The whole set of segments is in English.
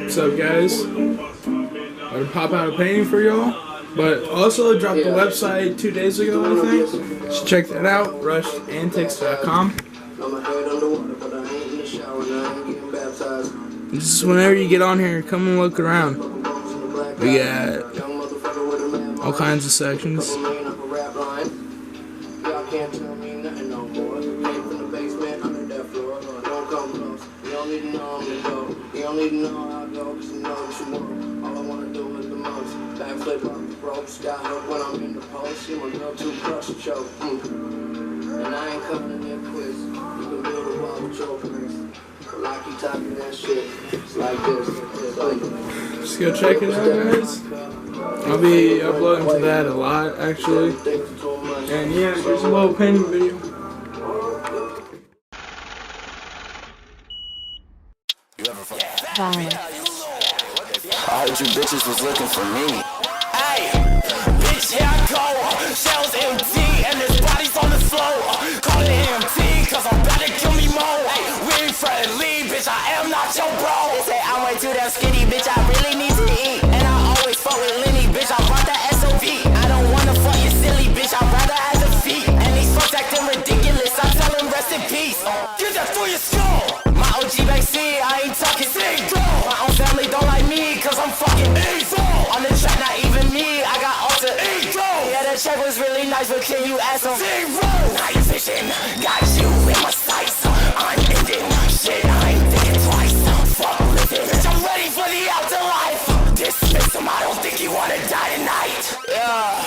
What's up, guys? I'm gonna pop out a painting for y'all, but also dropped the website 2 days ago, I think. So check that out, rushedantics.com. Just whenever you get on here, come and look around. We got all kinds of sections. Backflip on the rope, sky hook when I'm in the post. She my girl too crush and choke. And I ain't coming in here quiz. You can build a wall with your plans. But like you talking that shit, it's like this. Just go check it out, guys. I'll be uploading to that a lot, actually. And yeah, there's a little painting video. I heard you bitches was looking for me. Hey, bitch, here I go. Shells empty and there's bodies on the floor. Call it empty, cause I'm about to kill me more. Hey, we ain't friendly, bitch, I am not your bro. They say I'm way too damn skinny, bitch, I really need to eat. And I always fuck with Lenny, bitch, I brought that SOV. I don't wanna fuck you silly, bitch, I'd rather have the feet. And these fucks acting ridiculous, I tell them rest in peace. Get that through your skull. My OG backseat, I ain't talking sick. My own family don't like me, cause I'm fucking evil. On the track, not even me, I got alter ego. Yeah, that check was really nice, but can you ask them? Zero. Night vision, got you in my sights. I'm ending shit, I ain't thinking twice. Fuck living, bitch, I'm ready for the afterlife. Dismiss him, I don't think he wanna die tonight. Yeah.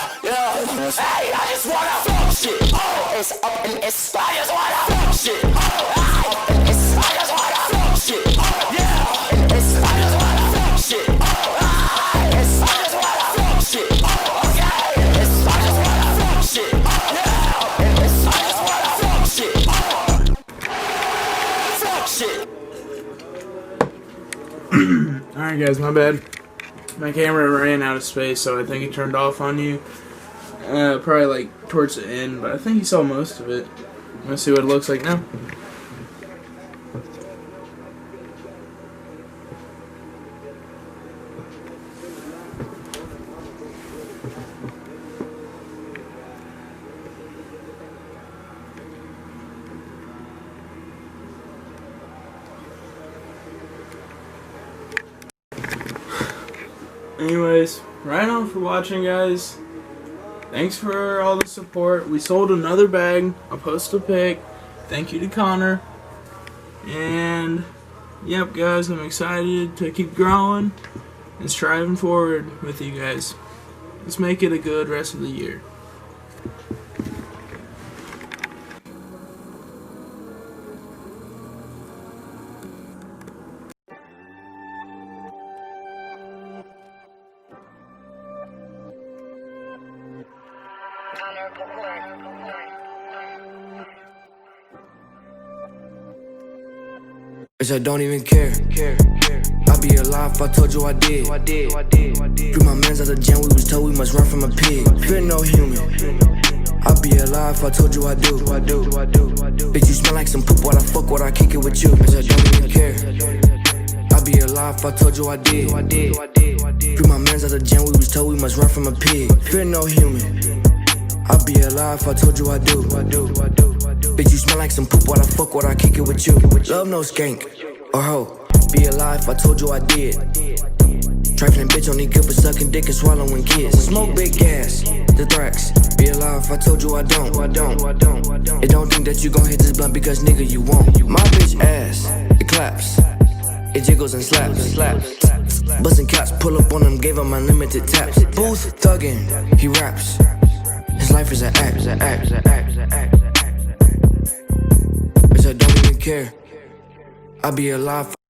Hey, I just wanna fuck shit. Oh, it's up and it's, I just wanna fuck shit. Oh, up and it's, I just wanna fuck shit. Oh, yeah. And it's, I just wanna fuck shit. Oh, it's, I just wanna fuck shit. Oh, okay. It's, I just wanna fuck shit. Oh, yeah. And it's, I just wanna fuck shit. Oh, fuck shit. Alright, guys, my bad. My camera ran out of space, so I think it turned off on you. Probably like towards the end, but I think you saw most of it. Let's see what it looks like now. Anyways, right on for watching, guys. Thanks for all the support. We sold another bag. I'll post a pic. Thank you to Connor. And yep, guys, I'm excited to keep growing and striving forward with you guys. Let's make it a good rest of the year. Bitch, I don't even care. I'd be alive if I told you I did. Free my mans out the jam, we was told we must run from a pig. Fear no human. I'd be alive if I told you I do. Bitch, you smell like some poop, what I fuck, what I kick it with you. Bitch, I don't even care. I'd be alive if I told you I did. Free my mans out the jam, we was told we must run from a pig. Fear no human. I'd be alive if I told you I do. Bitch, you smell like some poop, what I fuck, what I kick it with you. Love no skank or hoe. Be alive if I told you I did. Trifling bitch only good for sucking dick and swallowing kids. Smoke big gas, the thrax. Be alive if I told you I don't. It don't think that you gon' hit this blunt because nigga you won't. My bitch ass, it claps. It jiggles and slaps. Bustin' caps, pull up on him, gave him unlimited taps. Booth thuggin', he raps. His life is an act. Bitch, I don't even care. I'll be alive.